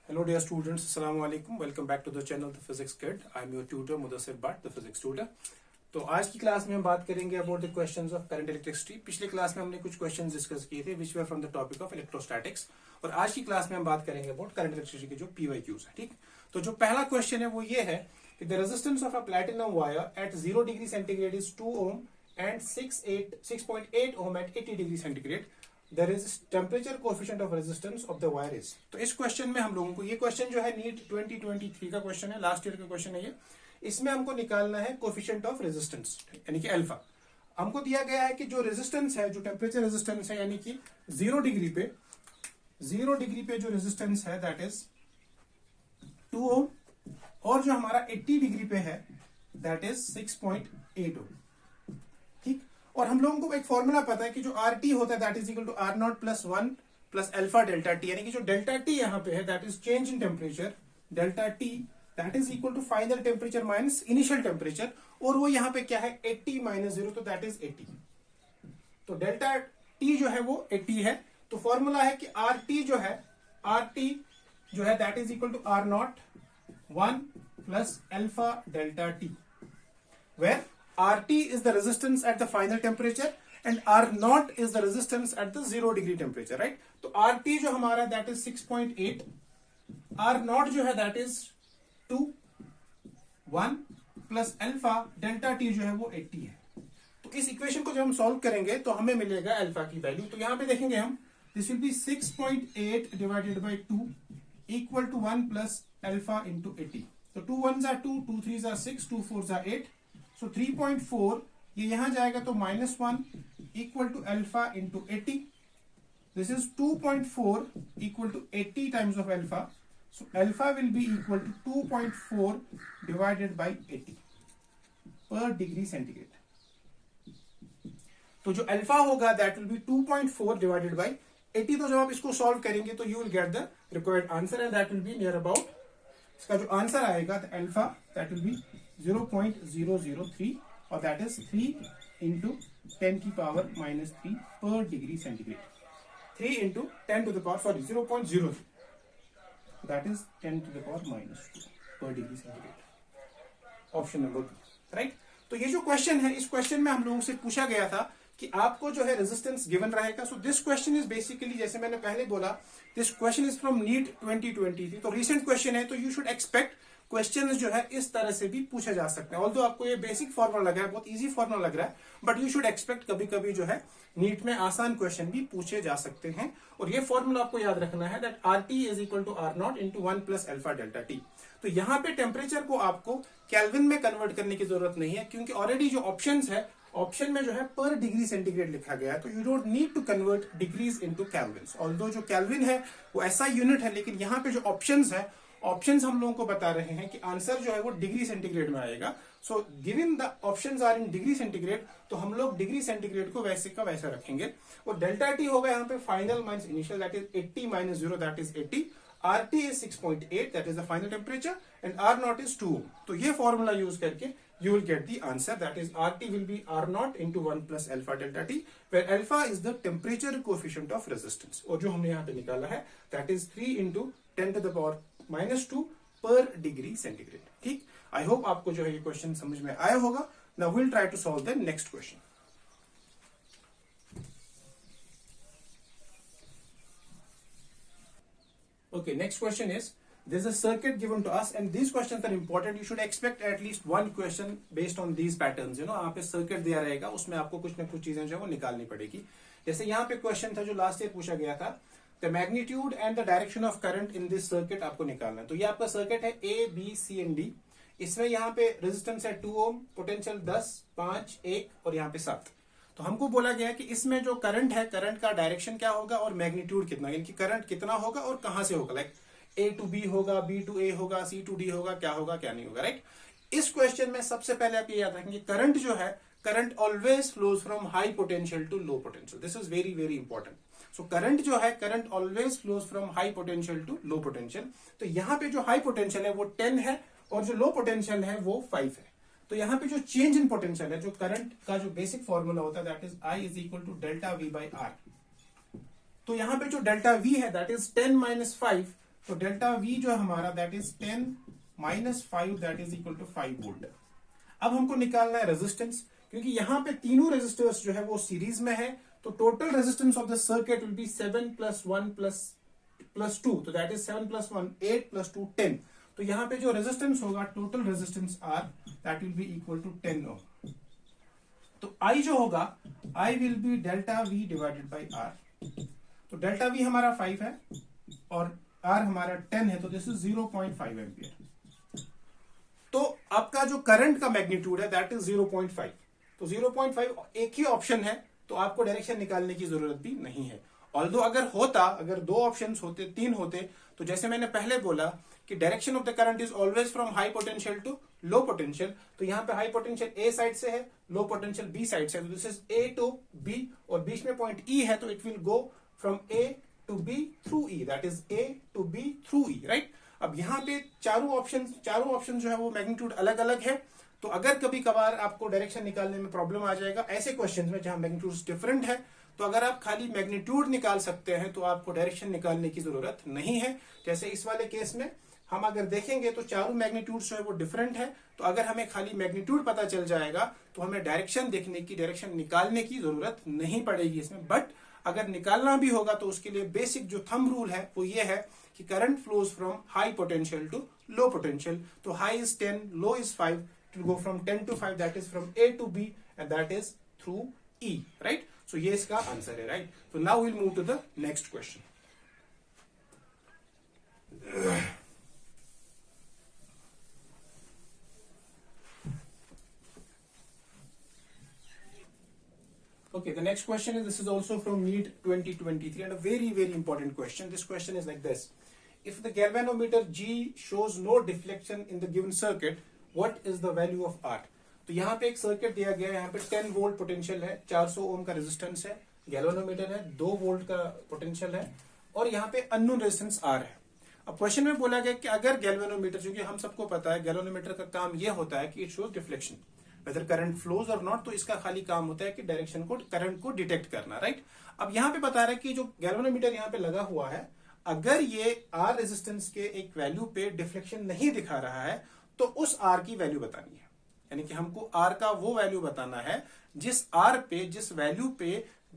Hello dear students, Assalamu alaikum. Welcome back to the channel The Physics Kid. I am your tutor Mudassir Bhatt, the physics tutor. तो आज की class में हम बात करेंगे about the questions of current electricity. पिछले class में हमने कुछ क्वेश्चंस डिस्कस किए थे which were from the topic of electrostatics, और आज की क्लास में हम बात करेंगे अबाउट करंट इलेक्ट्रिसिटी के जो PYQs है। ठीक, तो जो पहला क्वेश्चन है वो ये है कि the resistance of a platinum wire at 0 degree centigrade is 2 ohm and 6.8 ohm at 80 degree centigrade. There is temperature coefficient of resistance of the wire is। तो इस क्वेश्चन में हम लोगों को, ये क्वेश्चन जो है नीट 2023 का क्वेश्चन है, लास्ट ईयर का क्वेश्चन है ये। इसमें हमको निकालना है कोफिशिएंट ऑफ रेजिस्टेंस यानी कि अल्फा। हमको दिया गया है कि जो रेजिस्टेंस है, जो टेम्परेचर रेजिस्टेंस है यानी कि 0 डिग्री पे जो रेजिस्टेंस है दैट इज 2 ओम, और जो हमारा 80 डिग्री पे है दैट इज 6.8 ओम। ठीक, और हम लोगों को एक फॉर्मूला पता है कि जो आर टी होता है that is equal to R not plus 1 plus alpha delta T, यानी कि जो डेल्टा टी यहाँ पे है that is change in temperature, delta T that is equal to final temperature minus initial temperature, और वो यहाँ पे क्या है 80 माइनस 0, तो दैट इज 80। तो डेल्टा टी जो है वो 80 है। तो फॉर्मूला है कि आर टी जो है that is equal to R not 1 plus alpha delta T, where RT is the resistance at the final temperature and R naught is the resistance at the 0 degree temperature, right? तो RT जो हमारा that is 6.8, R naught जो है that is 2, 1 plus alpha delta T जो है वो 80 है। तो इस इक्वेशन को जब हम सॉल्व करेंगे तो हमें मिलेगा अल्फा की वैल्यू। तो यहां पे देखेंगे हम, this will be 6.8 divided by 2 equal to 1 plus alpha into 80। तो 2 1s are 2, 2 3s are 6, 2 4s are 8, सो 3.4 ये यहां जाएगा तो -1 equal to alpha into 80। This is 2.4 equal to 80 times of alpha, so alpha will be equal to 2.4 divided by 80 per degree centigrade. तो जो alpha होगा that will be 2.4 divided by 80। तो जब आप इसको सॉल्व करेंगे तो you will get the required answer and that will be near about, इसका जो आंसर आएगा the alpha that will B 0.003, और दैट इज 3 इंटू 10 की power minus 3 per degree centigrade. 3 into 10 to the power 0.03, that is 10 to the power minus 2 per degree centigrade. Option number B, right. तो ये जो question है, इस question में हम लोगों से पूछा गया था कि आपको जो है रेजिस्टेंस गिवन रहेगा। So this question is basically, जैसे मैंने पहले बोला, this question is from NEET 2023। तो रिसेंट क्वेश्चन है, तो यू शुड एक्सपेक्ट क्वेश्चन जो है इस तरह से भी पूछे जा सकते हैं। ऑल्दो आपको ये बेसिक फॉर्मूला लग रहा है, बहुत इजी फॉर्मूला लग रहा है, बट यू शुड एक्सपेक्ट कभी कभी जो है नीट में आसान क्वेश्चन भी पूछे जा सकते हैं। और ये फॉर्मूला आपको याद रखना है that R T is equal to R not into 1 plus alpha delta T. तो यहाँ पे टेम्परेचर को आपको केल्विन में कन्वर्ट करने की जरूरत नहीं है, क्योंकि ऑलरेडी जो ऑप्शंस है, ऑप्शन में जो है पर डिग्री सेंटीग्रेड लिखा गया है, तो you don't need to convert degrees into kelvin. Although जो केल्विन है वो ऐसा यूनिट है, लेकिन यहाँ पे जो ऑप्शंस है, ऑप्शंस हम लोगों को बता रहे हैं कि आंसर जो है वो डिग्री सेंटीग्रेड में आएगा। So given the options are in degree centigrade, तो हम लोग डिग्री सेंटीग्रेड को वैसे का वैसा रखेंगे। और डेल्टा टी होगा यहाँ पे final minus initial, that is 80 minus 0, that is 80। R T is 6.8, that is the final temperature, and R not is 2। तो ये फॉर्मूला यूज करके you will get the answer, that is RT will be R naught into 1 plus alpha delta T, where alpha is the temperature coefficient of resistance। और जो हमने यहाँ पे निकाला है that is 3 into 10 to the power minus 2 per degree centigrade. ठीक, आई hope आपको जो है ये क्वेश्चन समझ में आया होगा। Now will try to solve the next question. Okay, next question is, there's a circuit given to us and these questions are important. You should expect at least one question based on these patterns। यहाँ पे circuit दिया रहेगा, उसमें आपको कुछ ना कुछ चीजें जो है वो निकालनी पड़ेगी। जैसे यहाँ पे क्वेश्चन था जो लास्ट ईयर पूछा गया था, the magnitude and the direction of current in this circuit आपको निकालना है। तो ये आपका सर्किट है A, B, C and D। इसमें यहाँ पे रेजिस्टेंस है 2 ओम, पोटेंशियल 10, 5, 1 और यहाँ पे 7। तो हमको बोला गया कि इसमें जो करंट है, करंट का डायरेक्शन क्या होगा और मैग्नीट्यूड कितना, यानी कि करंट कितना होगा और कहां से होगा, लाइक A टू B होगा, B टू A होगा, C टू D होगा, क्या होगा क्या नहीं होगा, राइट। इस क्वेश्चन में सबसे पहले आप ये याद रखेंगे, करंट जो है, current always flows from high potential to low potential. This is very very important. So current जो है, current always flows from high potential to low potential. तो यहाँ पे जो हाई पोटेंशियल है वो 10 है और जो लो पोटेंशियल है वो 5 है। तो यहाँ पे जो चेंज इन पोटेंशियल है, जो करंट का जो बेसिक फॉर्मूला होता है that is I is equal to delta V by R। तो यहाँ पे जो डेल्टा V है दैट इज 10 माइनस 5, तो डेल्टा वी जो है हमारा that is 10 minus 5 that is equal to 5 volt. अब हमको निकालना है रेजिस्टेंस, क्योंकि यहाँ पे तीनों रेजिस्टर्स जो है वो सीरीज में है, तो total resistance of the circuit will be 7 plus 1 plus 2, तो दैट इज 7 प्लस 1 8 प्लस 2 10। तो यहाँ पे जो रेजिस्टेंस होगा total resistance R that will be equal to 10 ohm. तो आई जो होगा I will be delta V divided by R. तो डेल्टा वी हमारा 5 है और आर हमारा 10 है, तो दिस इज 0.5 एम्पियर। तो आपका जो करंट का मैग्नीट्यूड है दैट इज 0.5। तो 0.5 एक ही ऑप्शन है, तो आपको डायरेक्शन निकालने की जरूरत भी नहीं है। ऑल्दो अगर दो ऑप्शंस होते, तीन होते, तो जैसे मैंने पहले बोला कि direction of the current is always from high potential to low potential. तो यहाँ पे हाई पोटेंशियल ए साइड से है, लो पोटेंशियल बी साइड से, तो this is A to B, और बीच में पॉइंट ई है, तो it will go from A to B through E, that is A to B through E, right. अब यहाँ पे चारों ऑप्शन जो है वो मैग्नीट्यूड अलग अलग है। तो अगर कभी कभार आपको डायरेक्शन निकालने में प्रॉब्लम आ जाएगा ऐसे क्वेश्चंस में जहां मैग्नीट्यूड डिफरेंट है, तो अगर आप खाली मैग्नीट्यूड निकाल सकते हैं तो आपको डायरेक्शन निकालने की जरूरत नहीं है। जैसे इस वाले केस में हम अगर देखेंगे तो चारों मैग्नीट्यूड जो है वो डिफरेंट है, तो अगर हमें खाली मैग्नीट्यूड पता चल जाएगा तो हमें डायरेक्शन निकालने की जरूरत नहीं पड़ेगी इसमें। बट अगर निकालना भी होगा तो उसके लिए बेसिक जो थंब रूल है वो ये है कि current flows from high potential to low potential. तो high is 10, low is 5, it will go from 10 to 5, that is from A to B, and that is through E, right? So ये इसका answer है, right? So now we'll move to the next question. Okay, the next question is, this is also from NEET 2023 and a very, very important question. This question is like this. If the galvanometer G shows no deflection in the given circuit, what is the value of R? तो यहाँ पे एक circuit दिया गया है, यहाँ पे 10 volt potential है, 400 ओम का रेजिस्टेंस है, गैल्वेनोमीटर है, 2 वोल्ट का पोटेंशियल है, और यहाँ पे अननोन रेजिस्टेंस R है। अब क्वेश्चन में बोला गया कि अगर गैल्वेनोमीटर, क्योंकि हम सबको पता है गैल्वेनोमीटर का काम ये होता है कि it shows deflection whether current flows और नॉट, तो इसका खाली काम होता है कि डायरेक्शन को, करंट को डिटेक्ट करना, राइट। अब यहाँ पे बता रहा है कि जो गैल्वेनोमीटर यहाँ पे लगा हुआ है, अगर ये R रेजिस्टेंस के एक वैल्यू पे डिफ्लेक्शन नहीं दिखा रहा है तो उस R की वैल्यू बतानी है। यानी कि हमको R का वो वैल्यू बताना है जिस वैल्यू पे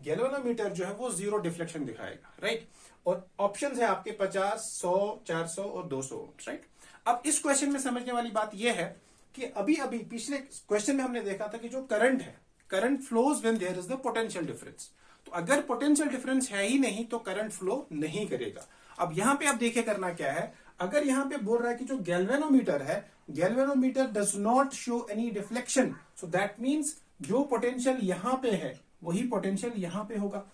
गैल्वेनोमीटर जो है वो 0 डिफ्लेक्शन दिखाएगा, राइट। और ऑप्शंस है आपके 50, 100, 400 और 200, राइट। अब इस क्वेश्चन में समझने वाली बात यह है कि अभी पिछले क्वेश्चन में हमने देखा था कि जो करंट है, current flows when there is the potential difference. तो अगर पोटेंशियल डिफरेंस है ही नहीं तो करंट फ्लो नहीं करेगा। अब यहां पे आप देखिए करना क्या है, अगर यहां पे बोल रहा है कि जो गैल्वेनोमीटर है, galvanometer does not show any deflection, so that means जो पोटेंशियल यहां पे है वही पोटेंशियल यहां पे होगा,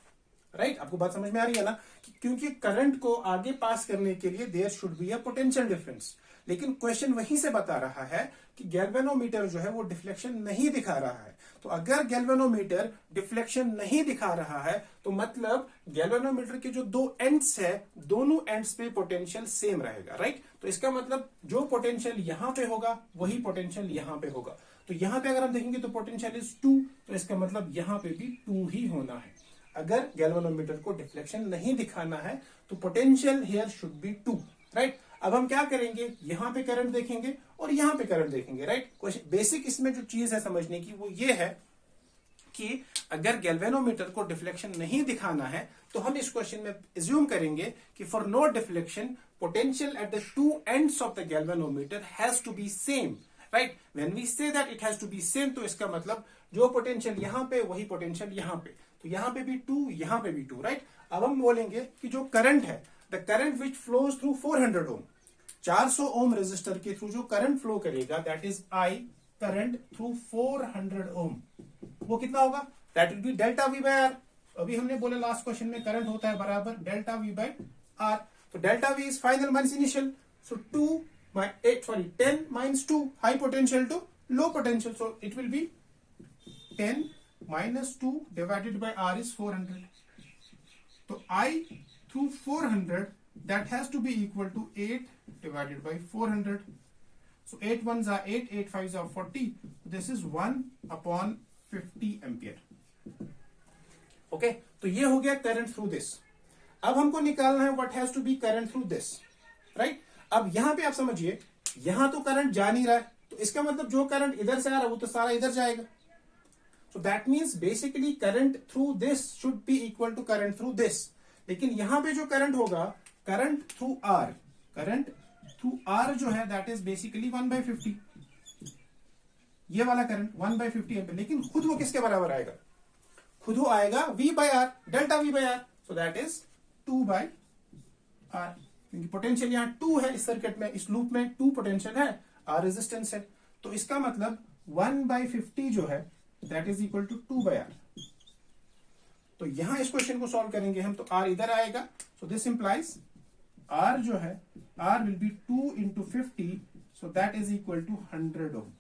राइट। आपको बात समझ में आ रही है ना, क्योंकि करंट को आगे पास करने के लिए there should be a potential difference. लेकिन क्वेश्चन वहीं से बता रहा है कि गैल्वेनोमीटर जो है वो डिफ्लेक्शन नहीं दिखा रहा है। तो अगर गैल्वेनोमीटर डिफ्लेक्शन नहीं दिखा रहा है तो मतलब गैल्वेनोमीटर के जो दो एंड्स है, दोनों एंड्स पे पोटेंशियल सेम रहेगा, राइट। तो इसका मतलब जो पोटेंशियल यहां पे होगा वही पोटेंशियल यहां पे होगा। तो यहां पे अगर हम देखेंगे तो पोटेंशियल इज 2, तो इसका मतलब यहां पे भी 2 ही होना है। अगर गैल्वेनोमीटर को डिफ्लेक्शन नहीं दिखाना है तो potential here should be 2, right. अब हम क्या करेंगे, यहां पे करंट देखेंगे और यहां पे करंट देखेंगे, राइट। बेसिक इसमें जो चीज है समझने की वो ये है कि अगर गैल्वेनोमीटर को डिफ्लेक्शन नहीं दिखाना है तो हम इस क्वेश्चन में एज्यूम करेंगे कि for no deflection potential at the two ends of the galvanometer has to be same, right. When we say that it has to be same, तो इसका मतलब जो पोटेंशियल यहां पे वही पोटेंशियल यहां पे, तो यहां पे भी 2, यहां पे भी 2, राइट। अब हम बोलेंगे कि जो करंट है, the current which flows through 400 ohm, 400 ohm resistor के थ्रू जो करंट फ्लो करेगा that is I current through 400 ohm, वो कितना होगा, that will be delta V by R. अभी हमने बोले लास्ट क्वेश्चन में करंट होता है बराबर डेल्टा वी बाय आर। तो delta V is final minus initial, so 10 minus 2 high potential to low potential, so it will be 10 minus 2 divided by R is 400। तो I through 400 that has to be equal to 8 divided by 400. So 8 ones are 8, 8 fives are 40. This is 1/50 ampere. Okay, तो ये हो गया current through this. अब हमको निकालना है what has to be current through this. Right. अब यहां पे आप समझिए, यहां तो करंट जा नहीं रहा है, तो इसका मतलब जो करंट इधर से आ रहा है वो तो सारा इधर जाएगा। So that means basically current through this should be equal to current through this. लेकिन यहां पे जो करंट होगा, करंट थ्रू R जो है दैट इज बेसिकली 1/50, ये वाला करंट 1/50 एम्पियर। लेकिन खुद वो किसके बराबर आएगा? खुद वो आएगा V/R, delta V/R, so that is 2/R, क्योंकि पोटेंशियल यहां 2 है इस सर्किट में, इस लूप में 2 पोटेंशियल है, R रेजिस्टेंस है, तो इसका मतलब 1/50 जो है that is equal to 2/R। तो यहां इस क्वेश्चन को सॉल्व करेंगे हम, तो R इधर आएगा, सो दिस इंप्लाइज R जो है, R will be 2 into 50, so that is equal to 100 ohm.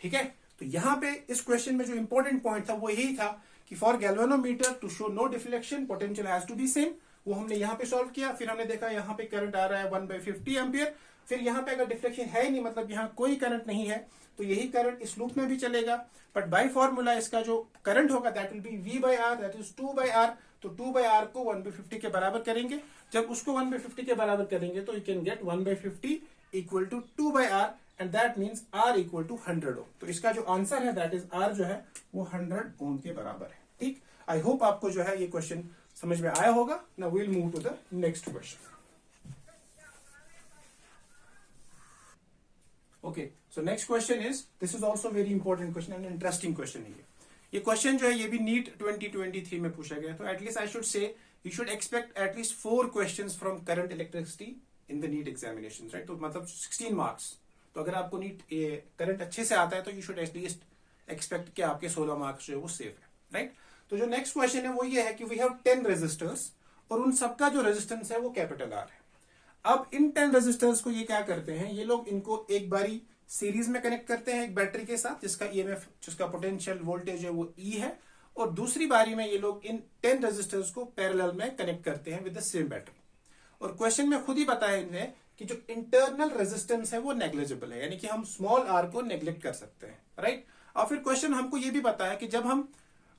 ठीक है, तो यहां पे इस क्वेश्चन में जो इंपॉर्टेंट पॉइंट था वो यही था कि for galvanometer to show no deflection potential has to be same. वो हमने यहां पे सॉल्व किया, फिर हमने देखा यहां पे करंट आ रहा है 1/50 एम्पियर, फिर यहां पे अगर डिफ्लेक्शन है ही नहीं, मतलब यहां कोई करंट नहीं है, तो यही करंट इस लूप में भी चलेगा, बट बाय फॉर्मूला इसका जो करंट होगा that will B V/R, that is 2/R। तो 2/R को 1/50 के बराबर करेंगे, जब उसको 1/50 के बराबर करेंगे तो you can get 1/50 equal to 2/R, and that means R equal to 100 ohm. तो इसका जो आंसर है दैट इज R जो है वो 100 ओम के बराबर है। ठीक, आई होप आपको जो है ये क्वेश्चन समझ में आया होगा। Now we will move to the next question. Okay, so next question is, this is also very important question and interesting question है ये क्वेश्चन जो है ये भी नीट 2023 में पूछा गया, तो at least I should say you should expect at least 4 questions from current electricity in the NEET examination, right. तो मतलब 16 मार्क्स, तो अगर आपको नीट करंट अच्छे से आता है तो यू शुड एटलीस्ट एक्सपेक्ट कि आपके 16 मार्क्स जो है वो सेफ है, राइट। तो जो नेक्स्ट क्वेश्चन है वो ये है कि वी हैव 10 रेजिस्टर्स और उन सबका जो रेजिस्टेंस है वो कैपिटल आर है। अब इन 10 रेजिस्टर्स को ये क्या करते हैं, ये लोग इनको एक बारी सीरीज में कनेक्ट करते हैं एक बैटरी के साथ, जिसका ईएमएफ, जिसका पोटेंशियल वोल्टेज है वो ई है, और दूसरी बारी में ये लोग इन 10 रेजिस्टर्स को पैरेलल में कनेक्ट करते हैं विद द सेम बैटरी। और क्वेश्चन में खुद ही बताया इन्हें कि जो इंटरनल रेजिस्टेंस है वो नेग्लिजिबल है, यानी कि हम स्मॉल आर को नेग्लेक्ट कर सकते हैं, राइट। और फिर क्वेश्चन हमको ये भी बताया कि जब हम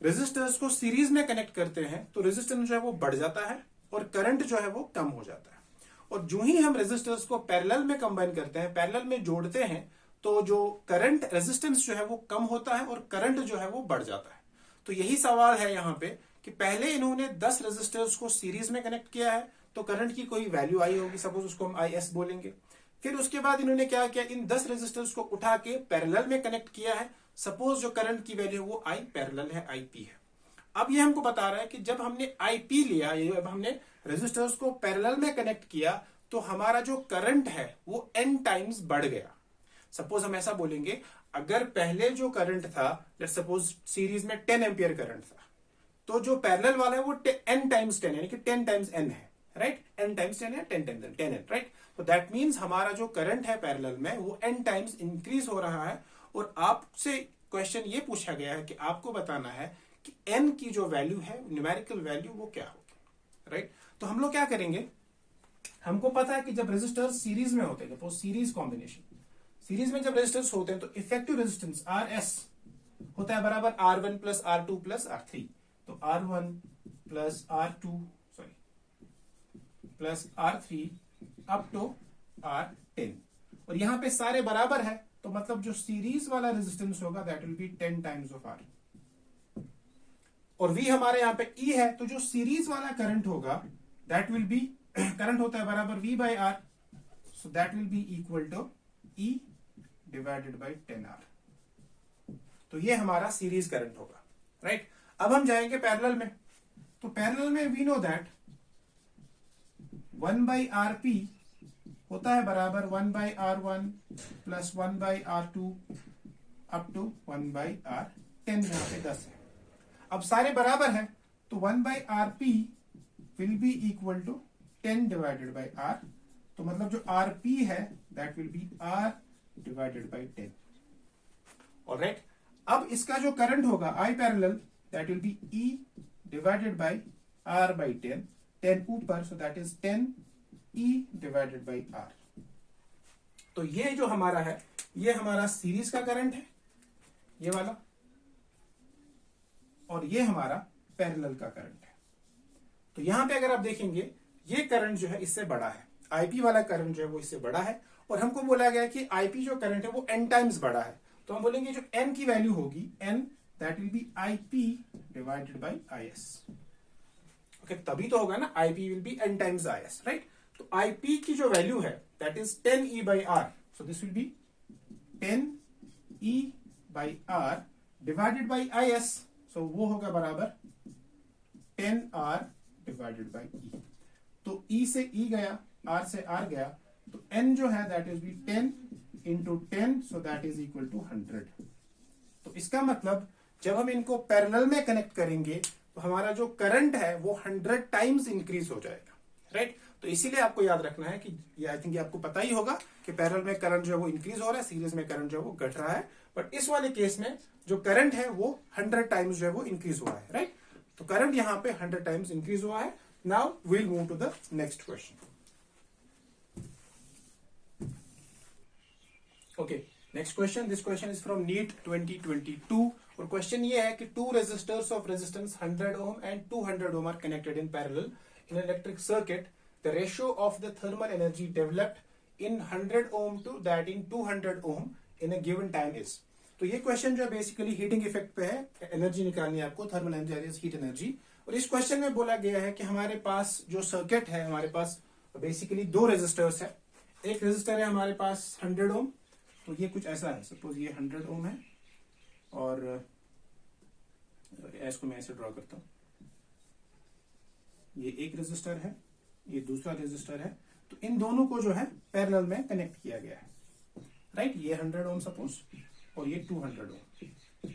रेजिस्टर्स को सीरीज में कनेक्ट करते हैं तो रेजिस्टेंस जो है वो बढ़ जाता है और करंट जो है वो कम हो जाता है। और जो ही हम रेजिस्टर्स को पैरेलल में कंबाइन करते हैं, पैरेलल में जोड़ते हैं, तो जो करंट रेजिस्टेंस जो है वो कम होता है और करंट जो है वो बढ़ जाता है। तो यही सवाल है यहाँ पे कि पहले इन्होंने 10 रेजिस्टर्स को सीरीज में कनेक्ट किया है, तो करंट की कोई वैल्यू आई होगी, सपोज उसको हम IS बोलेंगे। फिर उसके बाद इन्होंने क्या किया, इन 10 रेजिस्टर्स को उठा के पैरेलल में कनेक्ट किया है, सपोज जो करंट की वैल्यू है वो I पैरेलल है, IP है। अब ये हमको बता रहा है कि जब हमने IP लिया, जब हमने रेजिस्टर्स को पैरेलल में कनेक्ट किया, तो हमारा जो करंट है वो n टाइम्स बढ़ गया। सपोज हम ऐसा बोलेंगे, अगर पहले जो करंट था, लेट्स सपोज सीरीज में 10 एम्पियर करंट था, तो जो पैरेलल वाला है वो n टाइम्स 10 यानी कि 10 टाइम्स n है, राइट। n टाइम्स 10 है, 10 टाइम्स 10 है, राइट। तो दैट मीन्स हमारा जो करंट है पैरेलल में वो n टाइम्स इंक्रीज हो रहा है। और आपसे क्वेश्चन ये पूछा गया है कि आपको बताना है कि n की जो वैल्यू है, न्यूमेरिकल वैल्यू, वो क्या होगी, राइट। तो हम लोग क्या करेंगे, हमको पता है कि जब रेजिस्टर्स सीरीज में होते हैं, सपोज सीरीज कॉम्बिनेशन, सीरीज में जब रेजिस्टर्स होते हैं तो इफेक्टिव रेजिस्टेंस RS होता है बराबर R1 plus R2 plus R3। तो R1 plus R2 plus R3 up to R10, और यहां पे सारे बराबर है, तो मतलब जो सीरीज वाला रेजिस्टेंस होगा that will be 10 times of R, और V हमारे यहाँ पे E है, तो जो सीरीज वाला करंट होगा दैट विल बी, करंट होता है बराबर V/R, so that will be equal to E divided by 10R। तो ये हमारा सीरीज करंट होगा, राइट। अब हम जाएंगे पैरेलल में, तो पैरेलल में वी नो दैट 1/RP होता है बराबर 1/R1 plus 1/R2 up to 1/R10, यहाँ पे 10 है। अब सारे बराबर है, तो 1/RP will be equal to 10 divided by R, तो मतलब जो RP है that will be R divided by 10, alright. अब इसका जो करंट होगा I parallel that will be E divided by R by 10, 10 ऊपर, so that is 10 E divided by R। तो ये जो हमारा है, ये हमारा सीरीज का करंट है, ये वाला, और ये हमारा पैरेलल का करंट है। तो यहां पे अगर आप देखेंगे, ये करंट जो है इससे बड़ा है, आईपी वाला करंट जो है वो इससे बड़ा है, और हमको बोला गया कि आईपी जो करंट है वो n टाइम्स बड़ा है, तो हम बोलेंगे जो n की वैल्यू होगी n that will be IP divided by I S. Okay, तभी तो होगा ना, IP will be n times I S, right. तो आईपी की जो वैल्यू है that is 10e by R, so this will be 10e by R divided by I S, so वो होगा बराबर 10r डिवाइडेड बाई e। तो e से e गया, r से r गया, तो n जो है that is be 10 into 10, so that is equal to 100। तो इसका मतलब जब हम इनको पैरेलल में कनेक्ट करेंगे तो हमारा जो करंट है वो 100 टाइम्स इंक्रीज हो जाएगा, राइट। तो इसीलिए आपको याद रखना है कि ये आई थिंक आपको पता ही होगा कि पैरेलल में करंट जो है वो इंक्रीज हो रहा है, सीरीज में करंट जो है वो घट रहा है, बट इस वाले केस में जो करंट है वो 100 टाइम्स जो है वो इंक्रीज हुआ है, राइट। तो करंट यहां पे 100 टाइम्स इंक्रीज हुआ है। Now we'll move to the next question. Okay, next question, this question is from NEET 2022, और क्वेश्चन ये है कि two resistors of resistance 100 ohm and 200 ohm are connected in parallel in electric circuit, the ratio of the thermal energy developed in 100 ohm to that in 200 ohm in a given time is. तो ये question जो है basically heating effect पे है, energy निकालनी है आपको, thermal energy, heat energy. और इस क्वेश्चन में बोला गया है कि हमारे पास जो सर्किट है, हमारे पास बेसिकली दो रेजिस्टर्स है। एक रेजिस्टर है हमारे पास 100 ओम, तो ये कुछ ऐसा है, सपोज ये 100 ओम है, और इसको मैं ऐसे ड्रॉ करता हूं, ये एक रेजिस्टर है, ये दूसरा रेजिस्टर है, तो इन दोनों को जो है पैरेलल में कनेक्ट किया गया है, राइट। ये 100 ओम सपोज, और ये 200 ओम।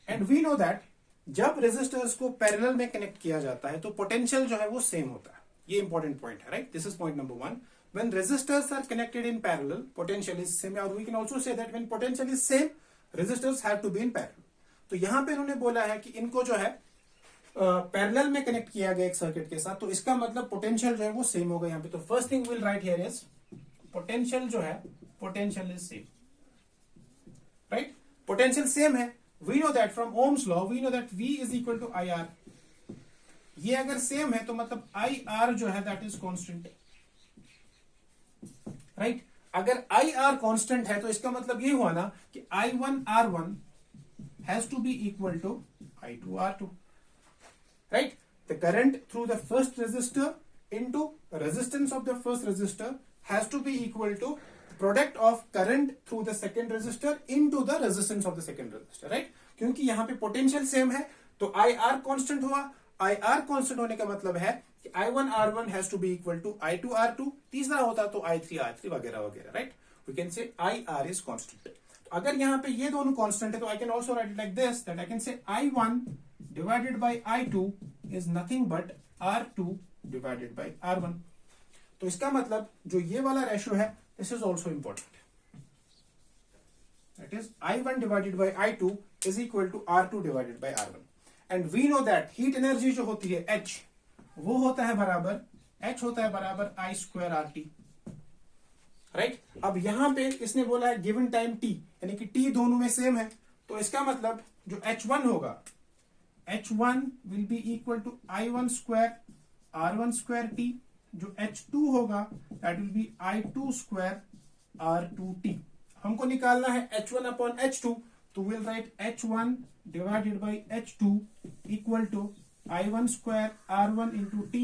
एंड वी नो दैट जब रेजिस्टर्स को पैरेलल में कनेक्ट किया जाता है तो पोटेंशियल जो है वो सेम होता है। ये इंपॉर्टेंट पॉइंट है, right. This is point number 1। When resistors are connected in parallel, potential is same, or we can also say that when potential is same, resistors have to be in parallel. तो यहां पे उन्होंने बोला है कि इनको जो है पैरेलल में कनेक्ट किया गया एक सर्किट के साथ, तो इसका मतलब पोटेंशियल जो है वो सेम होगा यहाँ पे। तो first thing we'll write here is potential जो है, potential is same, right. Potential same है, we know that from Ohm's law, we know that V is equal to I R. ये अगर सेम है तो मतलब आई आर जो है दैट इज कॉन्स्टेंट, राइट। अगर आई आर कॉन्स्टेंट है तो इसका मतलब ये हुआ ना कि I1 R1 has to be equal to I2 R2, right. The current through the first resistor into resistance of the first resistor has to be equal to product of current through the second resistor into the resistance of the second resistor, right. क्योंकि यहां पे potential same है तो I R constant हुआ। I R constant होने का मतलब है कि I1 R1 has to be equal to I2 R2, तीसरा होता तो I3 R3 वगैरह वगैरह, right. We can say IR is constant. तो अगर यहां पे ये दोनों कांस्टेंट है तो I can also write it like this, that I can say I1 divided by I2 is nothing but R2 divided by R1। तो इसका मतलब जो ये वाला रेशियो है this is also important, that is I1 divided by I2 is equal to R2 divided by R1। And we know that heat energy जो होती है H, वो होता है बराबर, H होता है बराबर I स्क्वायर RT, राइट। अब यहां पे इसने बोला है गिवन टाइम T, यानी कि T दोनों में सेम है, तो इसका मतलब जो H1 होगा, H1 will be equal to I1 square R1 square T, जो H2 होगा that will B I2 square R2T। हमको निकालना है H1 अपॉन H2, तो will write H1 divided by H2 equal to I1 square R1 into T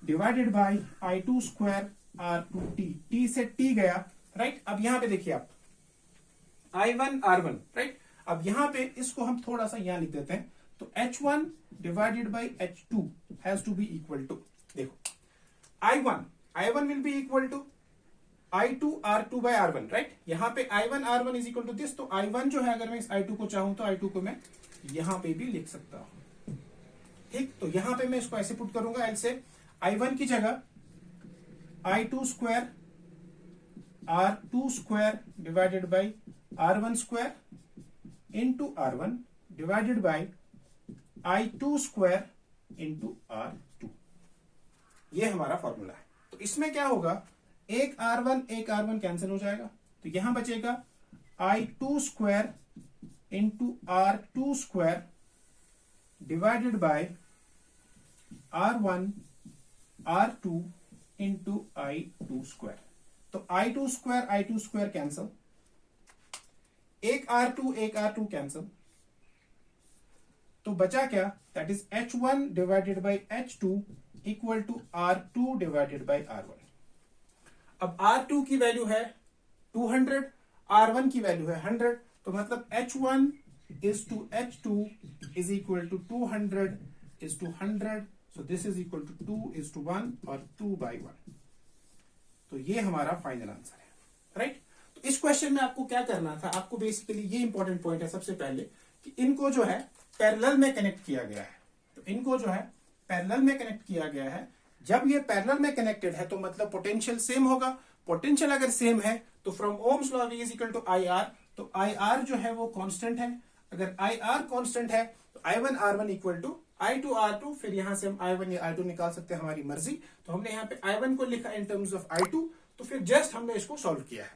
divided by I2 square R2T। T से T गया, right. अब यहां पे देखिए आप I1 R1, राइट। अब यहां पे इसको हम थोड़ा सा यहां लिख देते हैं, तो H1 divided by H2 has to be equal to, देखो I1 will be equal to I2 R2 by R1, right. यहां पे I1 R1 is equal to this, तो I1 जो है अगर मैं इस I2 को चाहूं तो I2 को मैं यहां पे भी लिख सकता हूं, ठीक। तो यहां पे मैं इसको ऐसे पुट करूंगा, ऐसे I1 की जगह I2 square R2 square divided by R1 square into R1 divided by I2 square into R2। ये हमारा फॉर्मूला है। तो इसमें क्या होगा, एक R1 कैंसिल हो जाएगा, तो यहां बचेगा I2 square into R2 square divided by R1 R2 into I2 square. तो I2 स्क्वायर कैंसल, एक R2 कैंसल, तो बचा क्या, that is H1 divided by H2 equal to R2 divided by R1। अब R2 की वैल्यू है 200, R1 की value है 100, तो मतलब H1 is to H2 is equal to 200 is to 100, so this is equal to 2 is to 1 और 2/1। तो ये हमारा फाइनल आंसर है, राइट। तो इस क्वेश्चन में आपको क्या करना था, आपको बेसिकली ये इंपॉर्टेंट पॉइंट है सबसे पहले कि इनको जो है पैरेलल में कनेक्ट किया गया है। तो इनको जो है पैरेलल में कनेक्ट किया गया है। जब ये पैरेलल में कनेक्टेड है तो मतलब पोटेंशियल सेम होगा। पोटेंशियल अगर सेम है तो from Ohm's law V is equal to IR, तो IR जो है वो कांस्टेंट है। अगर IR कांस्टेंट है तो I1 R1 equal to I2 R2, फिर यहां से हम I1 या I2 निकाल सकते हैं, हमारी मर्जी। तो हमने यहाँ पे I1 को लिखा इन टर्म्स ऑफ I2, तो फिर जस्ट हमने इसको सॉल्व किया है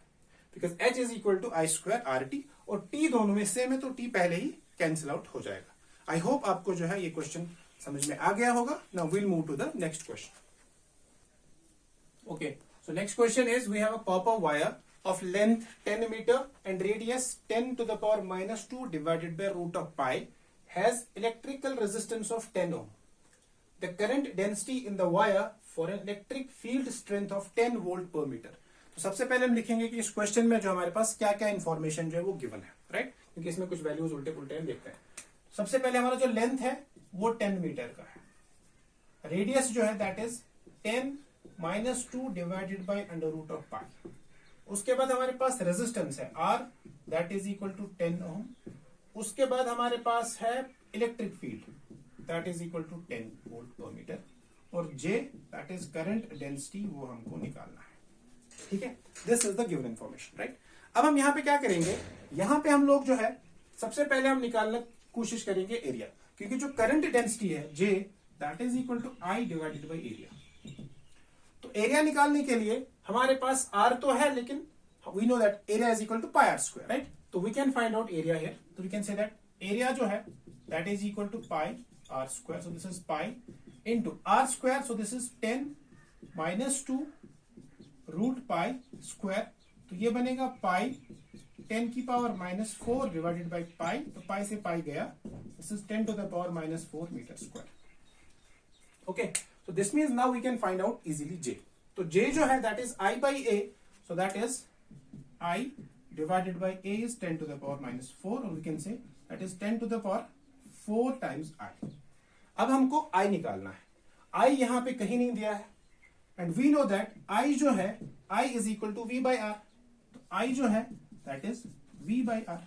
because H is equal to I square RT, और T दोनों में सेम है तो T पहले ही कैंसिल आउट हो जाएगा। आई होप आपको जो है ये क्वेश्चन समझ में आ गया होगा। Now we'll move to the next question. Okay, so next question is we have a copper wire of length 10 meter and radius 10 to the power minus 2 divided by root of pi has electrical resistance of 10 ohm. The current density in the wire for an electric field strength of 10 volt per meter. तो सबसे पहले हम लिखेंगे कि इस question में जो हमारे पास क्या क्या इंफॉर्मेशन जो है वो गिवन है, राइट, क्योंकि इसमें कुछ वैल्यूज उल्टे पुल्टे हम देखते हैं। सबसे पहले हमारा जो लेंथ है वो 10 मीटर का है। रेडियस जो है that is 10 minus 2 divided by under root of pi. उसके बाद हमारे पास रेजिस्टेंस है R, that is equal to 10 ohm. उसके बाद हमारे पास है electric field, that is equal to 10 volt per metre, और J that is current density, वो हमको निकालना है। ठीक है, this is the given information, right. अब हम यहाँ पे क्या करेंगे, यहाँ पे हम लोग जो है सबसे पहले हम निकालने कोशिश करेंगे एरिया, क्योंकि जो करंट डेंसिटी है J that is equal to I divided by area. तो एरिया निकालने के लिए हमारे पास R तो है, लेकिन we know that area is equal to pi R square, right. तो we can find out area here. तो we can say that area जो है that is equal to pi R square, so this is pi into R square, so this is 10 minus 2 root pi square, तो ये बनेगा pi 10 की power minus 4 divided by pi, तो pi से pi गया, this is 10 to the power minus 4 metre square. Okay, so this means now we can find out easily J. तो J जो है that is I by A, so that is I divided by A is 10 to the power minus 4, or we can say that is 10 to the power 4 times I. अब हमको I निकालना है। I यहाँ पे कहीं नहीं दिया है, and we know that I जो है I is equal to V by R, तो I जो है that is V by R,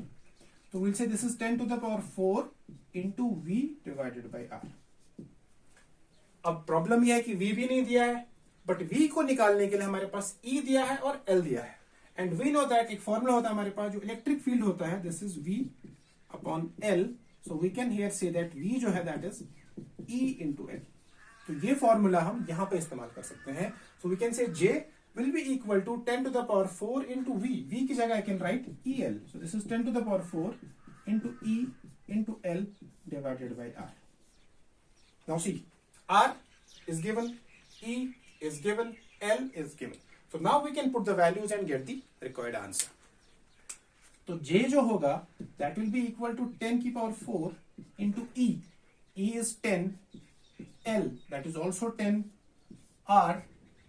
तो we'll say this is 10 to the power 4 into V divided by R। अब प्रॉब्लम यह है कि V भी नहीं दिया है, बट V को निकालने के लिए हमारे पास E दिया है और L दिया है, एंड वी नो दैट एक फॉर्मूला होता है हमारे पास जो इलेक्ट्रिक फील्ड होता है, this is V upon L, so we can here say that V जो है that is E into L। तो ये फॉर्मूला हम यहां पे इस्तेमाल कर सकते हैं। So we can say J will be equal to 10 to the power 4 into V की जगह I can write EL, so this is 10 to the power 4 into E into L divided by R। Now see, R is given, E is given, L is given. So now we can put the values and get the required answer. तो J जो होगा that will be equal to 10 की power 4 into E. E is 10, L that is also 10, R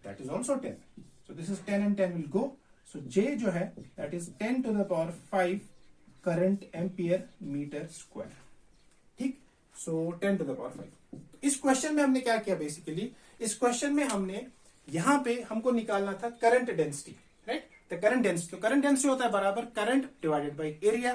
that is also 10. So this is 10 and 10 will go. So J जो है that is 10 to the power 5 current ampere meter square. ठीक, so 10 to the power 5. इस question में हमने क्या किया, basically इस question में हमने यहां पे हमको निकालना था करंट डेंसिटी, राइट। तो करंट डेंसिटी, तो करंट डेंसिटी होता है बराबर करंट डिवाइडेड बाय एरिया।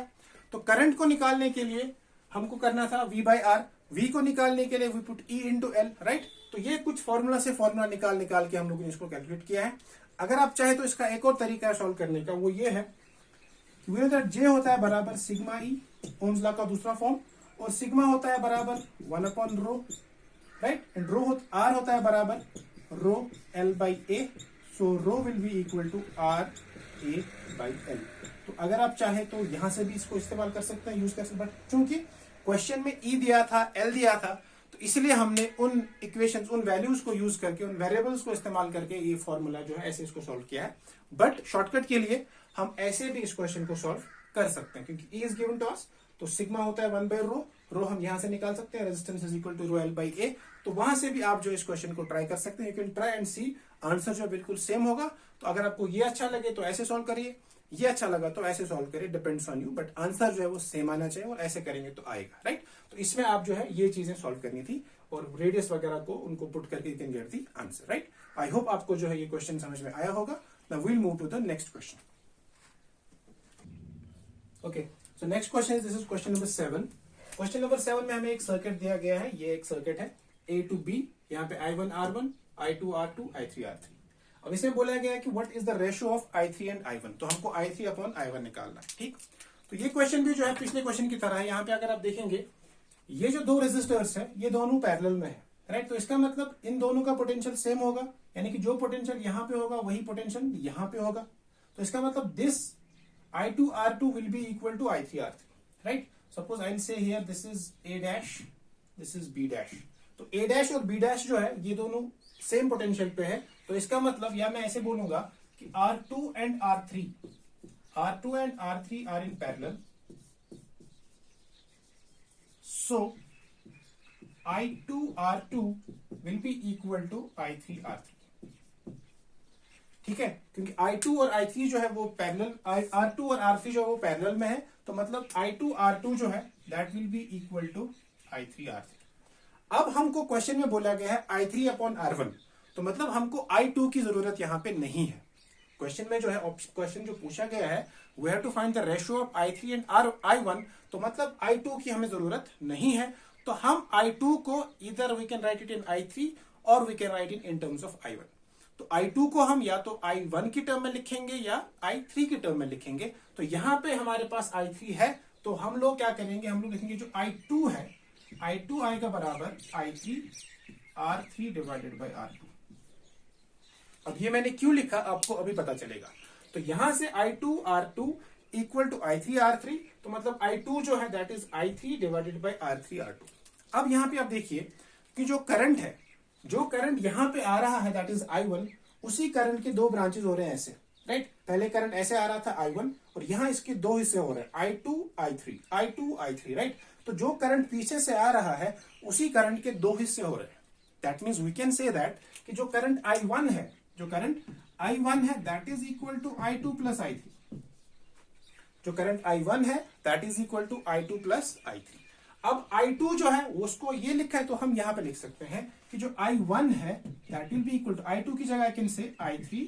तो करंट को निकालने के लिए हमको करना था V बाई R, V को निकालने के लिए we put E into L, right. तो ये कुछ फॉर्मूला से फॉर्मूला निकाल के हम लोगों ने इसको कैलकुलेट किया है। अगर आप चाहे तो इसका एक और तरीका है सॉल्व करने का, वो ये है कि J होता है बराबर सिग्मा E, ओम्स लॉ का दूसरा फॉर्म, और सिग्मा होता है बराबर 1 upon rho, right, and R होता है बराबर rho L by A, so rho will be equal to R A by L। तो अगर आप चाहे तो यहां से भी इसको इस्तेमाल कर सकते हैं, यूज कर सकते हैं, बट चूंकि क्वेश्चन में E दिया था, L दिया था, तो तो इसलिए हमने उन इक्वेशंस, उन वैल्यूज को यूज करके, उन वेरिएबल्स को इस्तेमाल करके ये फॉर्मूला जो है ऐसे इसको सॉल्व किया है। बट शॉर्टकट के लिए हम ऐसे भी इस क्वेश्चन को सॉल्व कर सकते हैं, क्योंकि E is given to us, तो सिग्मा होता है 1 बाय रो हम यहां से निकाल सकते हैं, resistance is equal to rho L by A. तो वहां से भी आप जो इस क्वेश्चन को ट्राई कर सकते हैं, you can try and see, answer जो बिल्कुल सेम होगा। तो अगर आपको ये अच्छा लगे तो ऐसे सॉल्व करिए, ये अच्छा लगा तो ऐसे सॉल्व करिए, depends on you, but answer जो है वो सेम आना चाहिए, और ऐसे करेंगे तो आएगा, राइट। तो इसमें आप जो है ये चीजें सॉल्व करनी थी, और रेडियस वगैरह को उनको पुट करके you can get the answer, right. I hope आपको जो है ये क्वेश्चन समझ में आया होगा। Now we will move to the next question. Okay, so next question is, this is question number 7। Question number 7 में हमें एक सर्किट दिया गया है, ये एक सर्किट है A to B, यहाँ पे I1 R1, I2 R2, I3 R3। अब इसमें बोला गया है कि what is the ratio of I3 and I1, तो हमको I3 अपॉन I1 निकालना है, ठीक। तो ये क्वेश्चन भी जो है पिछले क्वेश्चन की तरह है। यहाँ पे अगर आप देखेंगे ये जो दो रेजिस्टर्स है ये दोनों पैरेलल में है, राइट। तो इसका मतलब इन दोनों का पोटेंशियल सेम होगा, यानी कि जो पोटेंशियल यहाँ पे होगा वही पोटेंशियल यहाँ पे होगा। तो इसका मतलब this I2 R2 will be equal to I3 R3, right? Suppose I'll say here this is A dash, this is B dash. तो A dash और B dash जो है ये दोनों सेम पोटेंशियल पे है। तो इसका मतलब, या मैं ऐसे बोलूंगा कि R2 and R3 are in parallel. So I2 R2 will be equal to I3 R3. ठीक है, क्योंकि I2 और I3 जो है वो पैरेलल, R2 और R3 जो है वो पैरेलल में है, तो मतलब I2 R2 जो है that will be equal to I3 R3। अब हमको क्वेश्चन में बोला गया है I3 अपॉन R1, तो मतलब हमको I2 की जरूरत यहाँ पे नहीं है। क्वेश्चन में जो है क्वेश्चन जो पूछा गया है, we have to find the ratio of I3 and I1, तो मतलब I2 की हमें जरूरत नहीं है। तो हम I2 को इधर we can write it in I3 और we can write it in terms of I1। तो I2 को हम या तो I1 की टर्म में लिखेंगे या I3 की टर्म में लिखेंगे। तो यहां पे हमारे पास I3 है, तो हम लोग क्या करेंगे, हम लोग लिखेंगे जो I2 है, I2 आएगा बराबर I3 R3 divided by R2। अब ये मैंने क्यों लिखा आपको अभी पता चलेगा। तो यहां से I2 R2 equal to I3 R3, तो मतलब I2 जो है that is I3 divided by R3 R2। अब यहां पे आप देखिए कि जो करंट है, जो करंट यहां पे आ रहा है दैट इज I1, उसी करंट के दो ब्रांचेस हो रहे हैं ऐसे, राइट। पहले करंट ऐसे आ रहा था I1, और यहां इसके दो हिस्से हो रहे हैं I2 I3, राइट। तो जो करंट पीछे से आ रहा है उसी करंट के दो हिस्से हो रहे हैं। That means we can say that कि जो करंट I1 है, जो करंट I1 है that is equal to I2 plus I3। जो करंट I1 है that is equal to I2 plus I3। अब I2 जो है उसको ये लिखा है, तो हम यहां पे लिख सकते हैं कि जो I1 है that will be equal to I2 की जगह आई कैन से I3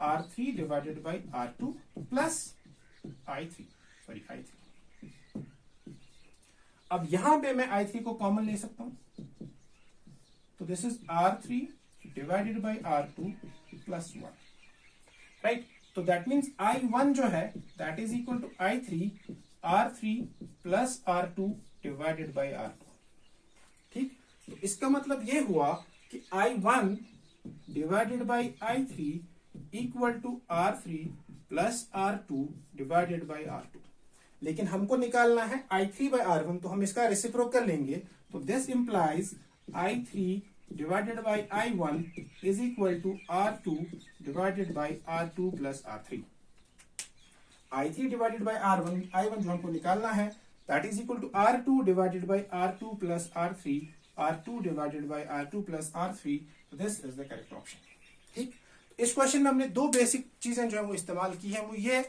R3 divided by R2 plus I3। अब यहां पे मैं I3 को कॉमन ले सकता हूं, तो this is R3 divided by R2 plus 1, right. तो दैट मीन्स I1 जो है that is equal to I3 R3 plus R2 divided by R2, ठीक। तो इसका मतलब ये हुआ कि I1 divided by I3 equal to R3 plus R2 divided by R2। लेकिन हमको निकालना है I3 बाई R1, तो हम इसका रेसिप्रोकल लेंगे, तो this implies I3 divided by I1 is equal to R2 divided by R2 plus R3। I3 divided by I1 जो हमको निकालना है that is equal to R2 divided by R2 plus R3, R2 divided by R2 plus R3। This is the correct option, ठीक। इस question में हमने दो basic चीजें जो है वो इस्तेमाल की है, वो ये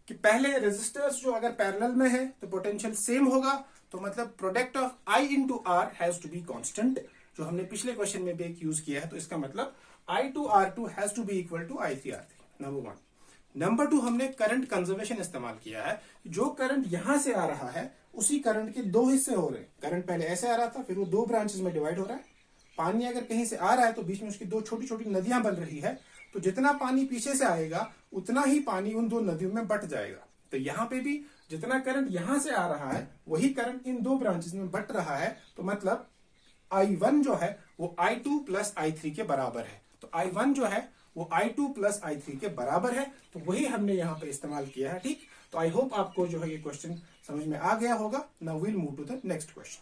कि पहले रेजिस्टर्स जो अगर पैरेलल में है तो पोटेंशियल सेम होगा, तो मतलब product of I into R has to be constant, जो हमने पिछले क्वेश्चन में भी एक यूज किया है। तो इसका मतलब I2 R2 has to be equal to I3 R3, number 1। Number 2, हमने करंट कंजर्वेशन इस्तेमाल किया है। जो करंट यहां से आ रहा है उसी करंट के दो हिस्से हो रहे हैं। करंट पहले ऐसे आ रहा था, फिर वो दो ब्रांचेस में डिवाइड हो रहा है। पानी अगर कहीं से आ रहा है तो बीच में उसकी दो छोटी छोटी नदियां बन रही है, तो जितना पानी पीछे से आएगा उतना ही पानी उन दो नदियों में बट जाएगा। तो यहाँ पे भी जितना करंट यहां से आ रहा है वही करंट इन दो ब्रांचेस में बट रहा है, तो मतलब I1 जो है वो I2 प्लस I3 के बराबर है। तो I1 जो है वो I2 प्लस I3 के बराबर है, तो वही हमने यहाँ पे इस्तेमाल किया है, ठीक। तो आई होप आपको जो है ये क्वेश्चन समझ में आ गया होगा। Now we'll move to the next question.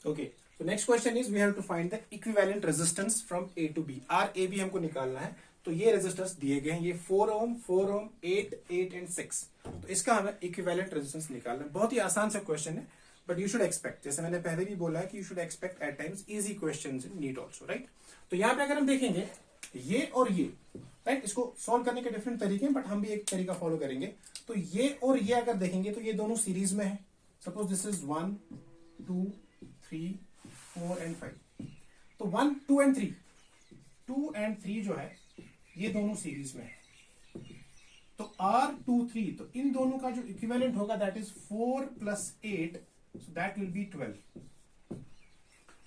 Okay, तो next question is we have to find the equivalent resistance from A to B. R A B हमको निकालना है। तो ये रेजिस्टेंस दिए गए हैं, ये 4 ओम 4 ओम 8 8 एंड 6। तो इसका हमें इक्विवेलेंट रेजिस्टेंस निकालना है। बहुत ही आसान सा क्वेश्चन है, बट यू शुड एक्सपेक्ट, जैसे मैंने पहले भी बोला है कि you should expect at times easy questions in NEET also, right. तो यहाँ पे अगर हम देखेंगे ये और ये, राइट, इसको सॉल्व करने के डिफरेंट तरीके हैं, बट हम भी एक तरीका फॉलो करेंगे। तो ये और ये अगर देखेंगे तो ये दोनों सीरीज में है। Suppose this is 1 2 3 4 and 5। तो 1 2 एंड 3, 2 एंड 3 जो है ये दोनों सीरीज में है। तो R2 3, तो इन दोनों का जो इक्विवेलेंट होगा that is 4 plus 8, so that will B 12।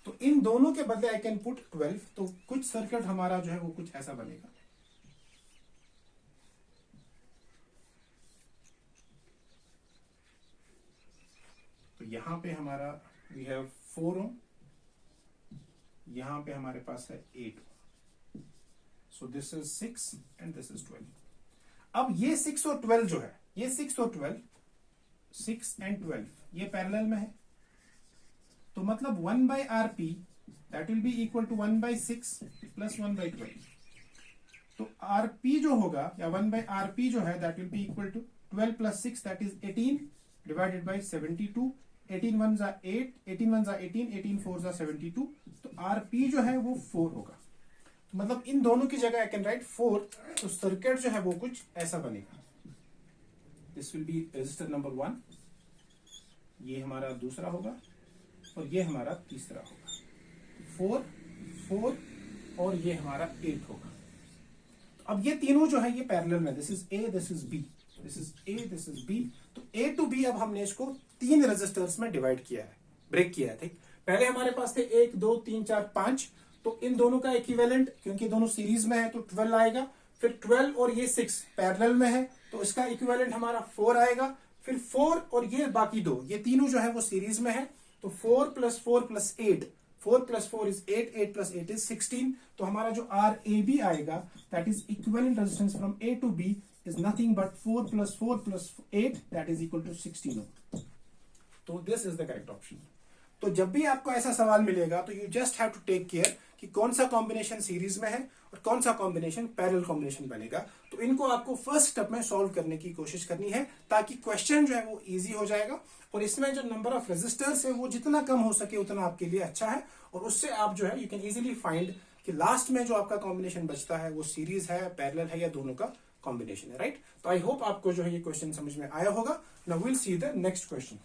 तो इन दोनों के बदले आई कैन पुट 12। तो कुछ सर्किट हमारा जो है वो कुछ ऐसा बनेगा। तो यहां पे हमारा वी हैव 4 ओम, यहां पे हमारे पास है 8। सो this is 6 and this is 12। अब ये 6 और 12 जो है, ये 6 और 12, 6 एंड 12 ये पैरेलल में है। तो मतलब 1 by RP that will be equal to 1 by 6 plus 1 by 12। तो RP जो होगा या 1 by RP जो है that will be equal to 12 plus 6 that is 18 divided by 72। 18 1 जा 8, 18 1 जा 18, 18 4 जा 72। तो RP जो है वो 4 होगा। तो मतलब इन दोनों की जगह आई कैन राइट 4। तो सर्किट जो है वो कुछ ऐसा बनेगा। This will be resistor number 1, ये हमारा दूसरा होगा और ये हमारा तीसरा होगा। 4 4 और ये हमारा 8 होगा। तो अब ये तीनों जो है ये पैरेलल में, this is A, this is B, this is A, this is B. तो ए टू बी अब हमने इसको 3 रेजिस्टर्स में डिवाइड किया है, ब्रेक किया है। ठीक, पहले हमारे पास थे 1 2 3 4 5। तो इन दोनों का इक्विवेलेंट, क्योंकि दोनों सीरीज में है तो 12 आएगा। फिर 12 और ये 6 पैरेलल में है तो इसका इक्विवेलेंट हमारा 4 आएगा। फिर 4 और ये बाकी दो, ये तीनों जो है वो सीरीज में है। तो 4 plus 4 plus 8, 4 plus 4 is 8, 8 plus 8 is 16। तो हमारा जो RAB आएगा that is equivalent resistance from A to B is nothing but 4 plus 4 plus 8 that is equal to 16 ohm. तो this is the correct option. तो जब भी आपको ऐसा सवाल मिलेगा तो you just have to take care कि कौन सा कॉम्बिनेशन सीरीज में है और कौन सा कॉम्बिनेशन पैरेलल कॉम्बिनेशन बनेगा। तो इनको आपको फर्स्ट स्टेप में सॉल्व करने की कोशिश करनी है ताकि क्वेश्चन जो है वो इजी हो जाएगा। और इसमें जो नंबर ऑफ रेजिस्टर्स है वो जितना कम हो सके उतना आपके लिए अच्छा है। और उससे आप जो है यू कैन इजीली फाइंड कि लास्ट में जो आपका कॉम्बिनेशन बचता है वो सीरीज है, पैरेलल है या दोनों का कॉम्बिनेशन है, राइट। तो आई होप आपको जो है ये क्वेश्चन समझ में आया होगा। Now will see the next question.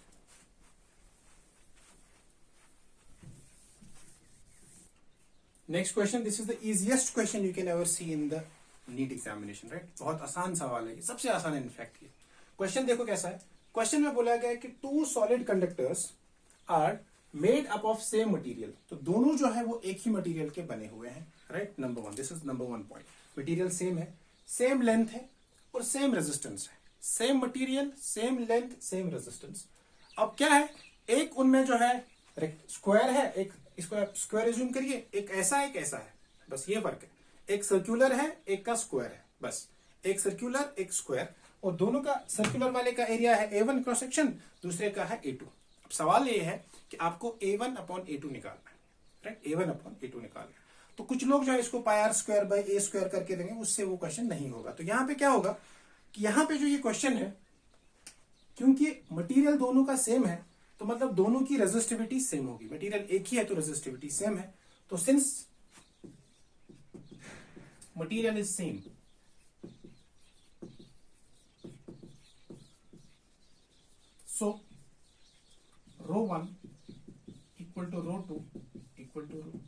Next question, this is the easiest question you can ever see in the NEET examination, right. बहुत आसान सवाल है, सबसे आसान है इनफैक्ट। ये क्वेश्चन देखो कैसा है। क्वेश्चन में बोला गया है कि 2 solid conductors are made up of same material. तो दोनों जो है वो एक ही मटेरियल के बने हुए हैं, right. Number 1, this is number 1 point. Material same है, सेम लेंथ है और सेम रेजिस्टेंस है। Same material, same length, same resistance. अब क्या है, एक उनमें जो है स्क्वायर है, एक इसको आप स्क्वायर एज्यूम करिए, एक ऐसा है, बस ये फर्क है। एक सर्कुलर है, एक का स्क्वायर है, बस एक सर्कुलर एक स्क्वायर। और दोनों का, सर्कुलर वाले का एरिया है A1 क्रॉस सेक्शन, दूसरे का है A2। अब सवाल ये है कि आपको A1 अपॉन A2 निकालना है, राइट। A1 अपॉन A2 निकालना है। तो कुछ लोग जो है इसको pi R square by A square करके देंगे, उससे वो क्वेश्चन नहीं होगा। तो यहाँ पे क्या होगा कि यहाँ पे जो ये क्वेश्चन है, क्योंकि मटेरियल दोनों का सेम है तो मतलब दोनों की रेजिस्टिविटी सेम होगी। मटेरियल एक ही है तो रेजिस्टिविटी सेम है। तो since material is same, so ρ1 equal to ρ2 equal to ρ।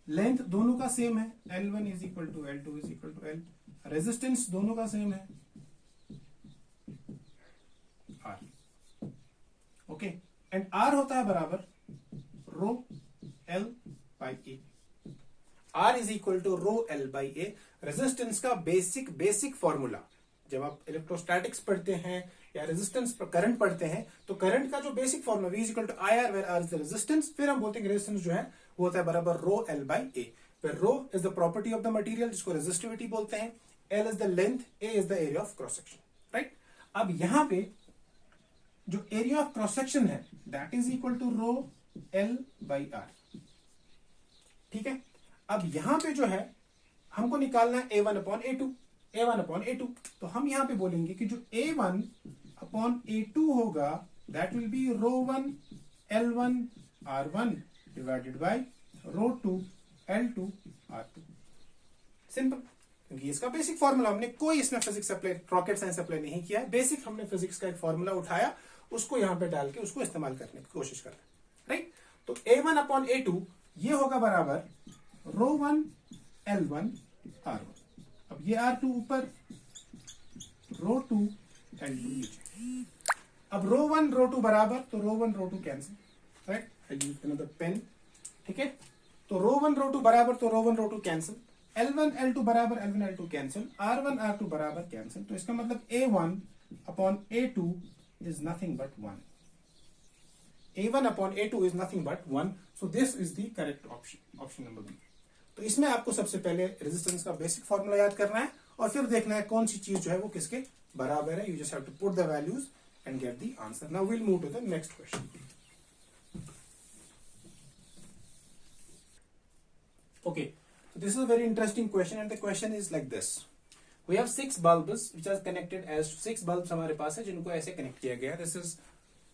Length दोनों का सेम है, L1 is equal to L2 is equal to L। Resistance दोनों का सेम है, R। ओके, एंड R होता है बराबर rho L by A. R is equal to rho L by A. Resistance का बेसिक फॉर्मूला, जब आप इलेक्ट्रोस्टैटिक्स पढ़ते हैं या रेजिस्टेंस पर करंट पढ़ते हैं तो करंट का जो basic formula V is equal to IR, where R is the resistance. फिर हम बोलते हैं रेजिस्टेंस जो है वो होता है बराबर रो L बाई ए, फिर rho is the property of the material जिसको रेजिस्टिविटी बोलते हैं, L is the length, A is the area of cross section, right. अब यहां पे जो एरिया ऑफ क्रॉस सेक्शन है that is equal to rho L/R। ठीक है, अब यहां पे जो है हमको निकालना है A1/A2, A1/A2। तो हम यहां पे बोलेंगे कि जो A1/A2 होगा that will be ρ1 L1 R1 divided by ρ2 L2 R2। Simple, क्योंकि इसका बेसिक फॉर्मूला, हमने कोई इसमें physics apply, rocket science apply नहीं किया है। बेसिक हमने फिजिक्स का एक फॉर्मूला उठाया, उसको यहां पे डाल के उसको इस्तेमाल करने की कोशिश कर रहे हैं, राइट। तो A1/A2 ये होगा बराबर ρ1 L1 R1। अब ये R2 ऊपर, ρ2 L2 नीचे। अब ρ1 ρ2 बराबर, तो ρ1 ρ2 कैंसिल, राइट। आई यूज अनदर पेन, ठीक है। तो ρ1 ρ2 बराबर, तो ρ1 ρ2 कैंसिल, L1 L2 बराबर L1 L2 cancel, R1 R2 बराबर कैंसिल। तो इसका मतलब A1/A2 is nothing but 1. A1/A2 is nothing but 1. So this is the correct option, option number B. तो इसमें आपको सबसे पहले रेजिस्टेंस का बेसिक फॉर्मूला याद करना है और फिर देखना है कौन सी चीज जो है वो किसके बराबर है। You just have to put the values and get the answer. Now we'll move to the next question. Okay, so this is a very interesting question and the question is like this. We have 6 bulbs which are connected as 6 bulbs हमारे पास है जिनको ऐसे connect किया गया है। This is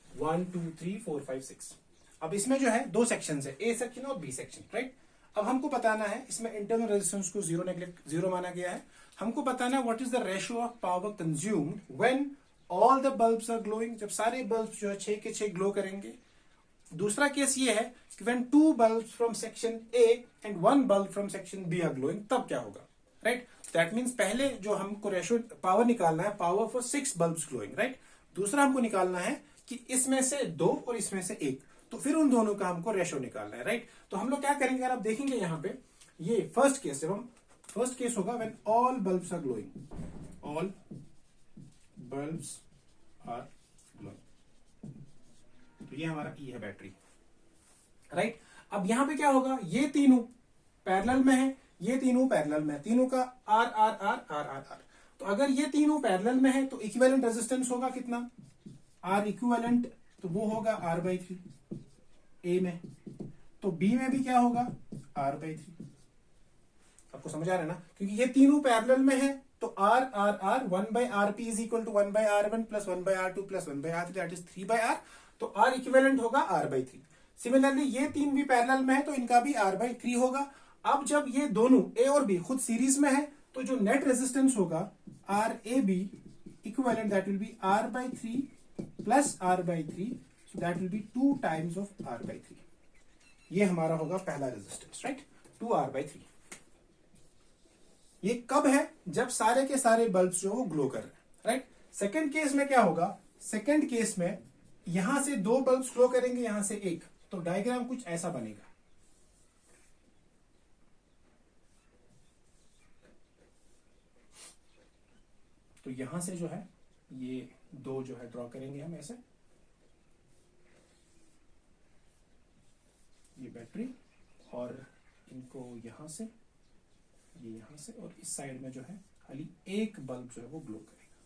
1 2 3 4 5 6। अब इसमें जो है दो सेक्शंस है, A सेक्शन और B सेक्शन, राइट। अब हमको बताना है, इसमें इंटरनल रेजिस्टेंस को जीरो माना गया है। हमको बताना है what is the ratio of power consumed when all the bulbs are glowing, जब सारे बल्ब्स जो है 6 के 6 ग्लो करेंगे। दूसरा केस ये है कि when 2 bulbs from section A and 1 bulb from section B are glowing, तब क्या होगा, राइट। दैट मीन्स पहले जो हमको रेशियो पावर निकालना है, power for 6 bulbs glowing, right. दूसरा हमको निकालना है कि इसमें से 2 और इसमें से 1, तो फिर उन दोनों का हमको रेशियो निकालना है, राइट। तो हम लोग क्या करेंगे, अगर आप देखेंगे यहाँ पे ये फर्स्ट केस है, फर्स्ट केस होगा when all bulbs are glowing, all bulbs are glowing. तो ये हमारा ई है बैटरी, राइट। अब यहां पे क्या होगा, ये तीनों पैरेलल में है, ये तीनों पैरेलल में है, तीनों का R R R R R R. तो अगर ये तीनों पैरेलल में है तो इक्विवेलेंट रेजिस्टेंस होगा कितना, आर इक्विवेलेंट, तो वो होगा R/3 ए में। तो बी में भी क्या होगा, R/3। आपको समझ आ रहा है ना, क्योंकि ये तीनों पैरेलल में है तो R R R 1/RP is equal to 1/R1 plus 1/R2 plus 1/R3 that is 3/R। तो आर इक्विवेलेंट होगा R/3। सिमिलरली ये तीन भी पैरेलल में है तो इनका भी R/3 होगा। अब जब ये दोनों A और B खुद सीरीज में है तो जो नेट रेजिस्टेंस होगा RAB equivalent that will B R/3 plus R/3, so that will be 2 times of R/3। ये हमारा होगा पहला रेजिस्टेंस, राइट, 2R/3। ये कब है, जब सारे के सारे बल्ब्स जो ग्लो कर रहे हैं, राइट। सेकेंड केस में क्या होगा, सेकेंड केस में यहां से 2 बल्ब्स ग्लो करेंगे, यहां से 1, तो डायग्राम कुछ ऐसा बनेगा। तो यहां से जो है ये 2 जो है ड्रॉ करेंगे हम ऐसे, ये बैटरी, और इनको यहां से, ये यहां से, और इस साइड में जो है खाली एक बल्ब जो है वो ग्लो करेगा,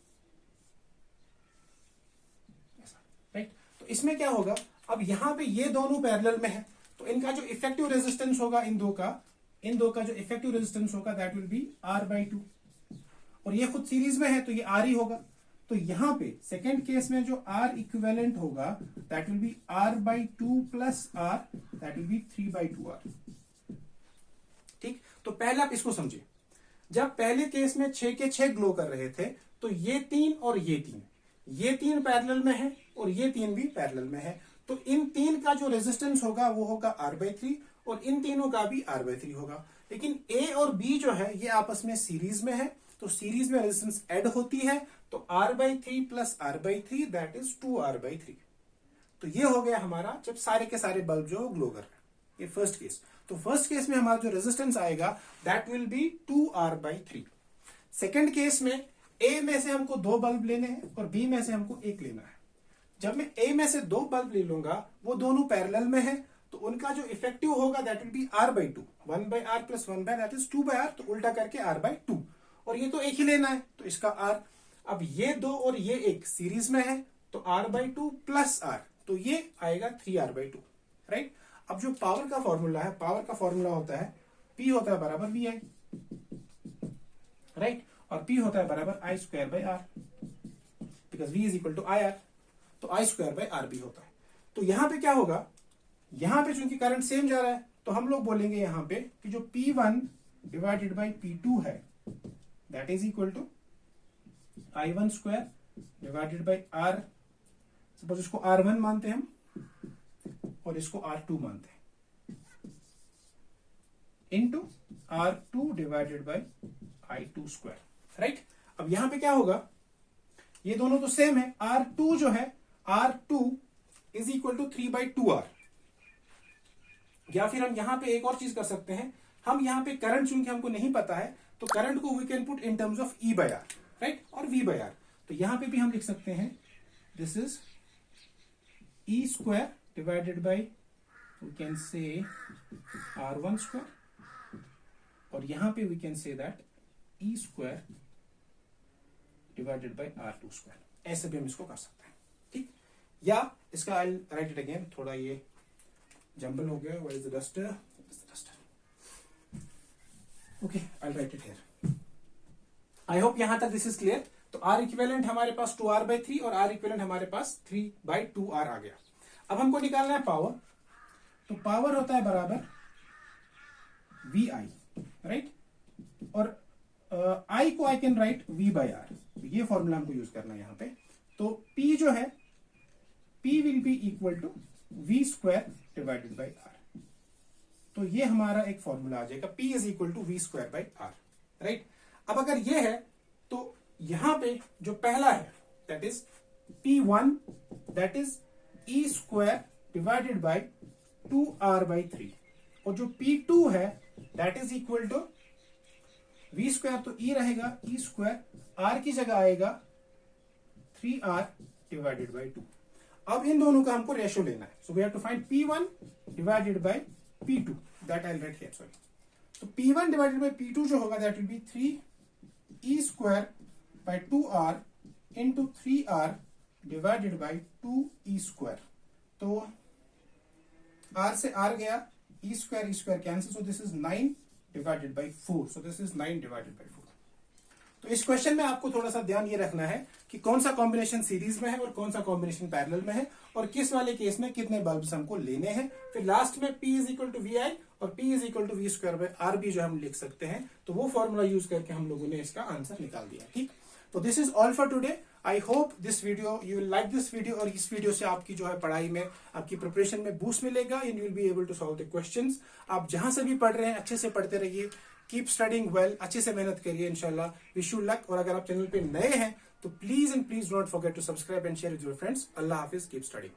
ऐसा, राइट। तो इसमें क्या होगा, अब यहां पे ये दोनों पैरेलल में है तो इनका जो इफेक्टिव रेजिस्टेंस होगा, इन दो का जो इफेक्टिव रेजिस्टेंस होगा दैट विल बी R/2, और ये खुद सीरीज में है तो ये R ही होगा। तो यहां पे सेकेंड केस में जो R इक्विवेलेंट होगा that will B R/2 plus R, that will B 3/2R। ठीक, तो पहले आप इसको समझिए, जब पहले केस में 6 के 6 ग्लो कर रहे थे तो ये 3 और ये 3 पैरेलल में है और ये 3 भी पैरेलल में है, तो इन 3 का जो रेजिस्टेंस होगा वो होगा R/3 और इन तीनों का भी R/3 होगा। लेकिन A और B जो है ये आपस में सीरीज में है, तो सीरीज में रेजिस्टेंस ऐड होती है, तो R/3 plus R/3 that is 2R/3। तो ये हो गया हमारा जब सारे के सारे बल्ब जो ग्लो कर रहे हैं, ये फर्स्ट केस। तो फर्स्ट केस में हमारा जो रेजिस्टेंस आएगा that will B 2R/3। Second case में A में से हमको 2 बल्ब लेने हैं और B में से हमको 1 लेना है। जब मैं A में से 2 बल्ब ले लूंगा, वो दोनों पैरेलल में है, तो उनका जो इफेक्टिव होगा that will B R/2, 1/R plus 1/R that is 2/R, तो उल्टा करके R/2, और ये तो एक ही लेना है तो इसका R। अब ये 2 और ये 1 सीरीज में है तो R/2 प्लस R, तो ये आएगा 3R/2। राइट। अब जो पावर का फॉर्मूला है, पावर का फॉर्मूला होता है P होता है बराबर VI, राइट, और P होता है बराबर I square by R, because V is equal to IR, तो I स्क्वायर बाई RB होता है। तो यहां पे क्या होगा, यहां पे चूंकि करंट सेम जा रहा है तो हम लोग बोलेंगे यहां पे कि जो P1 डिवाइडेड बाई P2 है that is equal to I1 square divided by R, suppose इसको R1 मानते हैं हम और इसको R2 मानते हैं, into R2 divided by I2 square, right. अब यहां पे क्या होगा, ये दोनों तो सेम है, R2 जो है R2 is equal to 3/2R, या फिर हम यहां पे एक और चीज कर सकते हैं, हम यहां पे करंट चूंकि हमको नहीं पता है तो करंट को we can put in terms of E by R, right, और V बाय R। तो यहां पे भी हम लिख सकते हैं this is E square divided by we can say R1 square, और यहां पे we can say that E square divided by R2 square, ऐसे भी हम इसको कर सकते हैं, ठीक। या इसका आई राइट इट अगेन, थोड़ा ये जंबल हो गया, what is the duster, okay I right it here. I hope यहां तक दिस इज क्लियर। तो R इक्विवेलेंट हमारे पास 2R/3 और R इक्विवेलेंट हमारे पास 3/2R आ गया। अब हमको निकालना है पावर, तो पावर होता है बराबर VI, राइट, और I को I can write V by R, ये फॉर्मूला हमको यूज करना है यहां पे। तो P जो है P will be equal to V square divided by R, तो ये हमारा एक फॉर्मूला आ जाएगा, P is equal to V square by R, right. अब अगर ये है तो यहां पे जो पहला है that is P1 that is E square divided by 2R/3, और जो P2 है that is equal to V square, तो E रहेगा E स्क्वायर, R की जगह आएगा 3R डिवाइडेड बाई 2। अब इन दोनों का हमको रेशियो लेना है, so we have to find P1 divided by P2, that I write here, sorry. तो P1 डिवाइडेड बाई P2 जो होगा that will be 3E square by 2R into 3R divided by 2E square, तो R से R गया, E square cancel, so this is 9 divided by 4, so this is 9 divided by 4। तो इस question में आपको थोड़ा सा ध्यान ये रखना है कि कौन सा कॉम्बिनेशन सीरीज में है और कौन सा कॉम्बिनेशन पैरेलल में है, और किस वाले केस में कितने बल्ब्स हमको लेने हैं। फिर लास्ट में P is equal to VI और P is equal to V square by R भी जो हम लिख सकते हैं, तो वो फॉर्मूला यूज करके हम लोगों ने इसका आंसर निकाल दिया, ठीक। तो this is all for today. I hope this video, you will like this video, और इस वीडियो से आपकी जो है पढ़ाई में, आपकी प्रिपरेशन में बूस्ट मिलेगा and you will be able to solve the questions. आप जहां से भी पढ़ रहे हैं अच्छे से पढ़ते रहिए, कीप स्टडिंग वेल, अच्छे से मेहनत करिए, इंशाल्लाह विश यू लक। और अगर आप चैनल पे नए हैं तो please and please don't forget to subscribe and share with your friends. अल्लाह हाफिज, कीप स्टडिंग।